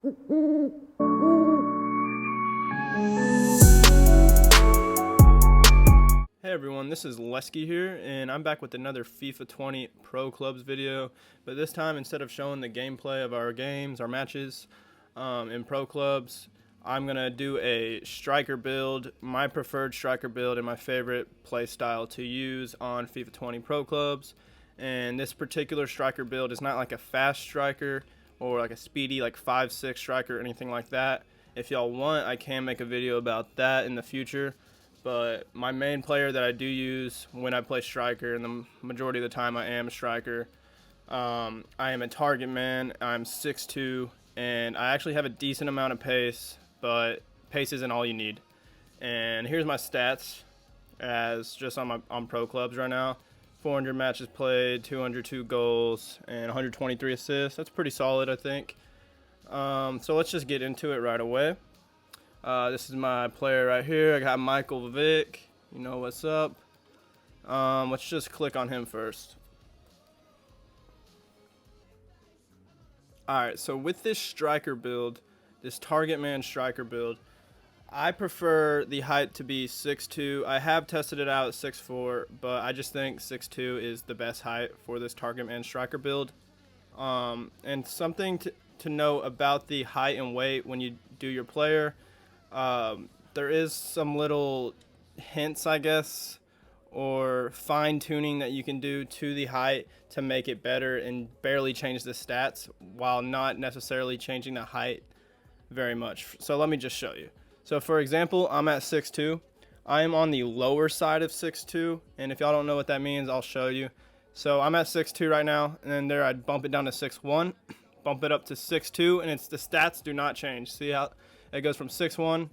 Hey everyone, this is Lesky here, and I'm back with another FIFA 20 Pro Clubs video. But this time, instead of showing the gameplay of our games, our matches in Pro Clubs, I'm going to do a striker build, my preferred striker build and my favorite play style to use on FIFA 20 Pro Clubs. And this particular striker build is not like a fast striker or like a speedy like 5-6 striker or anything like that. If y'all want, I can make a video about that in the future. But my main player that I do use when I play striker, and the majority of the time I am a striker, I am a target man. I'm 6'2", and I actually have a decent amount of pace, but pace isn't all you need. And here's my stats as just on Pro Clubs right now. 400 matches played, 202 goals, and 123 assists. That's pretty solid, I think. So let's just get into it right away. This is my player right here. I got Michael Vick. You know what's up. Let's just click on him first. Alright, so with this striker build, this target man striker build, I prefer the height to be 6'2". I have tested it out at 6'4", but I just think 6'2" is the best height for this target man striker build. And something to know about the height and weight when you do your player. There is some little hints, I guess, or fine-tuning that you can do to the height to make it better and barely change the stats while not necessarily changing the height very much. So let me just show you. So for example, I'm at 6'2". I am on the lower side of 6'2", and if y'all don't know what that means, I'll show you. So I'm at 6'2" right now, and then there I'd bump it down to 6'1", bump it up to 6'2", and it's the stats do not change. See how it goes from 6'1",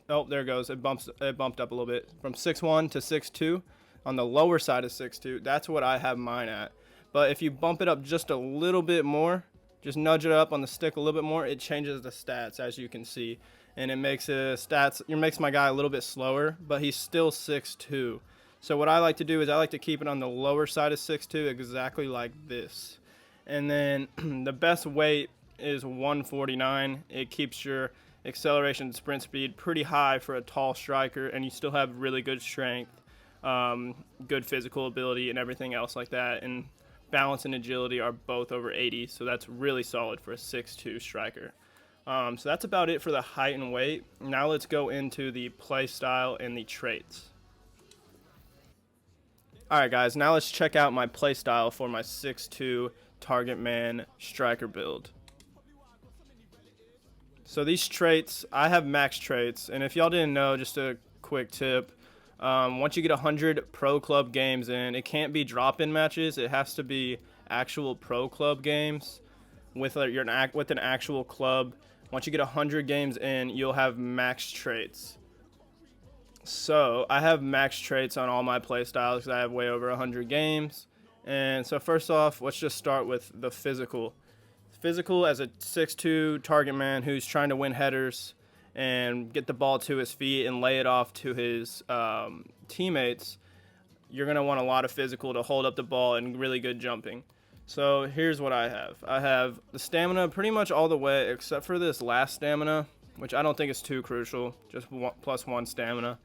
oh, there it goes, it bumped up a little bit. From 6'1 to 6'2", on the lower side of 6'2", that's what I have mine at. But if you bump it up just a little bit more, just nudge it up on the stick a little bit more, it changes the stats, as you can see. And it makes it makes my guy a little bit slower, but he's still 6'2". So what I like to do is I like to keep it on the lower side of 6'2", exactly like this. And then the best weight is 149. It keeps your acceleration and sprint speed pretty high for a tall striker, and you still have really good strength, good physical ability, and everything else like that. And balance and agility are both over 80, so that's really solid for a 6'2 striker. So that's about it for the height and weight. Now let's go into the play style and the traits. Alright guys, now let's check out my play style for my 6'2 target man striker build. So these traits, I have max traits, and if y'all didn't know, just a quick tip, once you get 100 pro club games in, it can't be drop-in matches, it has to be actual pro club games with an actual club. Once you get 100 games in, you'll have max traits. So I have max traits on all my play styles because I have way over 100 games. And so first off, let's just start with the physical. Physical as a 6'2 target man who's trying to win headers and get the ball to his feet and lay it off to his teammates, you're going to want a lot of physical to hold up the ball and really good jumping. So here's what I have. I have the stamina pretty much all the way except for this last stamina, which I don't think is too crucial, just +1 stamina.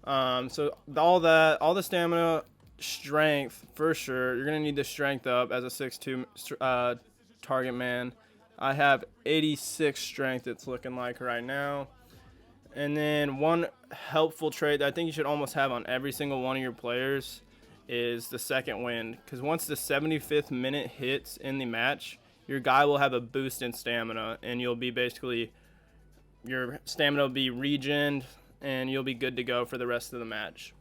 So all the stamina, strength for sure. You're going to need the strength up as a 6'2 target man. I have 86 strength, it's looking like right now. And then one helpful trait that I think you should almost have on every single one of your players is the second wind, because once the 75th minute hits in the match, your guy will have a boost in stamina, and you'll be basically, your stamina will be regened and you'll be good to go for the rest of the match.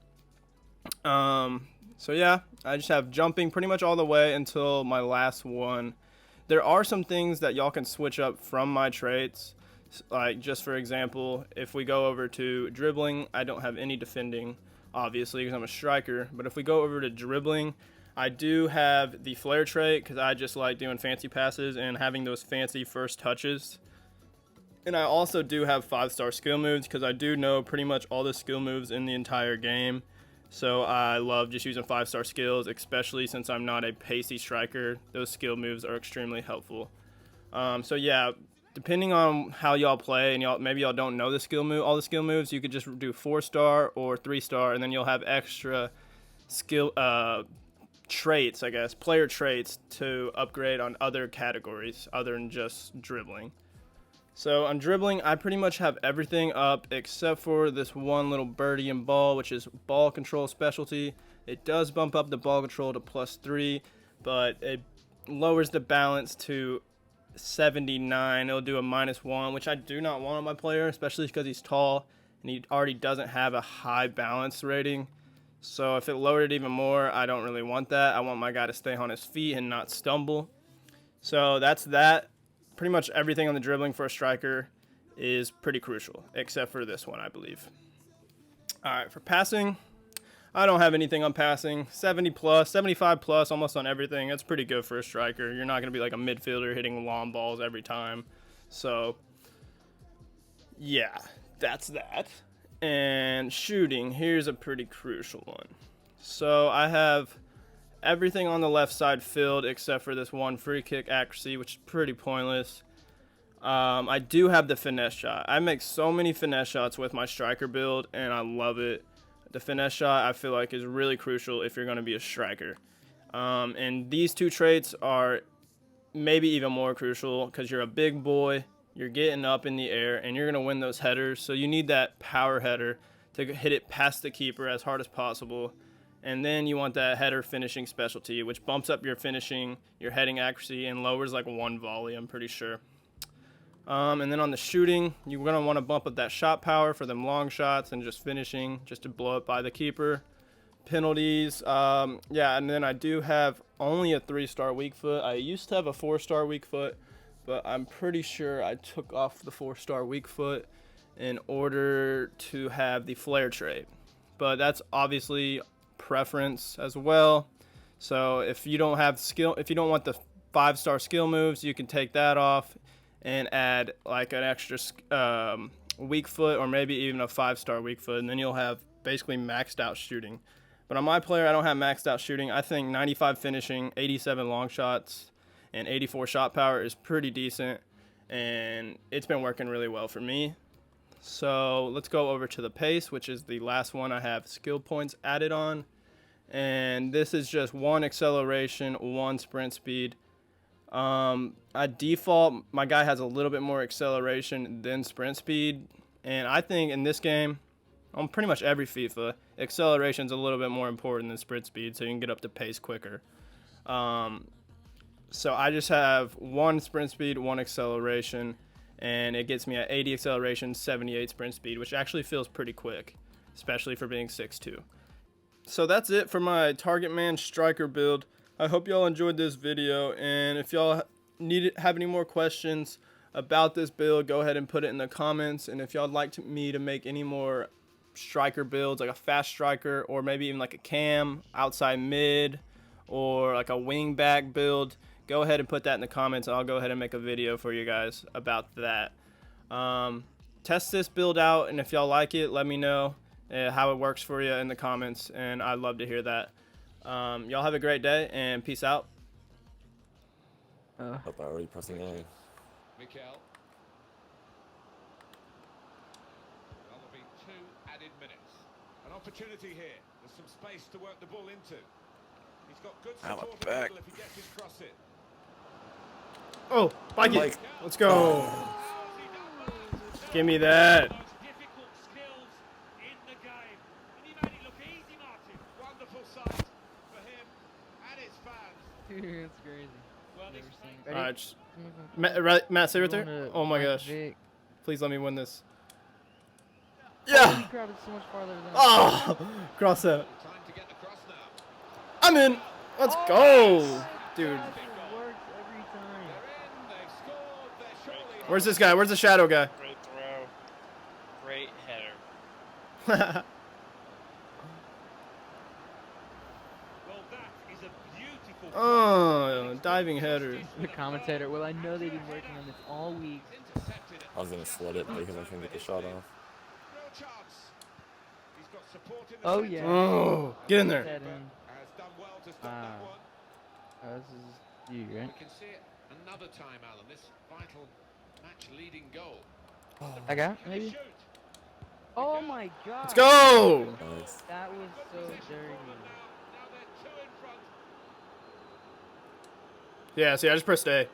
So yeah, I just have jumping pretty much all the way until my last one. There are some things that y'all can switch up from my traits. Like, just for example, if we go over to dribbling, I don't have any defending, obviously, because I'm a striker. But if we go over to dribbling, I do have the flare trait because I just like doing fancy passes and having those fancy first touches. And I also do have 5-star skill moves because I do know pretty much all the skill moves in the entire game. So I love just using 5-star skills, especially since I'm not a pacey striker. Those skill moves are extremely helpful. So yeah, depending on how y'all play, and maybe y'all don't know all the skill moves, you could just do 4-star or 3-star, and then you'll have extra skill traits, I guess, player traits to upgrade on other categories other than just dribbling. So on dribbling, I pretty much have everything up except for this one little birdie and ball, which is ball control specialty. It does bump up the ball control to +3, but it lowers the balance to 79. It'll do a -1, which I do not want on my player, especially because he's tall and he already doesn't have a high balance rating. So if it lowered it even more, I don't really want that. I want my guy to stay on his feet and not stumble. So that's that. Pretty much everything on the dribbling for a striker is pretty crucial, except for this one, I believe. All right, for passing, I don't have anything on passing. 70 plus, 75 plus, almost on everything. That's pretty good for a striker. You're not going to be like a midfielder hitting long balls every time. So, yeah, that's that. And shooting, here's a pretty crucial one. So I have everything on the left side filled except for this one free kick accuracy, which is pretty pointless. I do have the finesse shot. I make so many finesse shots with my striker build, and I love it. The finesse shot, I feel like, is really crucial if you're going to be a striker. And these two traits are maybe even more crucial because you're a big boy, you're getting up in the air, and you're going to win those headers. So you need that power header to hit it past the keeper as hard as possible. And then you want that header finishing specialty, which bumps up your finishing, your heading accuracy, and lowers like one volley, I'm pretty sure. And then on the shooting, you're going to want to bump up that shot power for them long shots and just finishing, just to blow it by the keeper. Penalties, yeah, and then I do have only a 3-star weak foot. I used to have a 4-star weak foot, but I'm pretty sure I took off the 4-star weak foot in order to have the flare trait. But that's obviously preference as well. So if you don't have skill, if you don't want the 5-star skill moves, you can take that off and add like an extra weak foot, or maybe even a 5-star weak foot, and then you'll have basically maxed out shooting. But on my player, I don't have maxed out shooting. I think 95 finishing, 87 long shots, and 84 shot power is pretty decent, and it's been working really well for me. So let's go over to the pace, which is the last one I have skill points added on. And this is just 1 acceleration, 1 sprint speed. At default, my guy has a little bit more acceleration than sprint speed. And I think in this game, on pretty much every FIFA, acceleration is a little bit more important than sprint speed, so you can get up to pace quicker. So I just have 1 sprint speed, 1 acceleration, and it gets me at 80 acceleration, 78 sprint speed, which actually feels pretty quick, especially for being 6'2". So that's it for my target man striker build. I hope y'all enjoyed this video, and if y'all have any more questions about this build, go ahead and put it in the comments. And if y'all would like me to make any more striker builds, like a fast striker, or maybe even like a cam, outside mid, or like a wing back build, go ahead and put that in the comments. I'll go ahead and make a video for you guys about that. Test this build out, and if y'all like it, let me know how it works for you in the comments, and I'd love to hear that. Y'all have a great day, and peace out. Hope I already pressing A. Mikel. Well, there'll be 2 added minutes. An opportunity here. There's some space to work the ball into. He's got good support in the middle if he gets his cross in. Oh, Mikey. Let's go. Give me that. Difficult skills in the game. And he made it look easy, Martin. Wonderful sight for him and his fans. Dude, that's crazy. Well, Alright, Matt, stay right there. Oh my gosh. Please let me win this. Yeah! Oh! Cross out. I'm in! Let's go! Dude. Where's this guy? Where's the shadow guy? Great throw. Great header. Oh, diving header. The commentator, well, I know they've been working on this all week. I was gonna sweat it because I couldn't get the shot off. Oh, yeah. Oh, get in there. This is you, right? We can see it another time, Alan. This vital match-leading goal. I got maybe. Shoot. Oh my god. Let's go! Nice. That was so Possession for dirty. them now. Now they're two in front. Yeah, see, I just pressed A.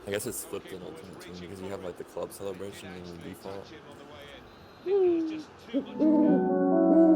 I guess it's flipped in Ultimate Team because you have like the club celebration in the default. Touch him on the way in. I think there was just too much.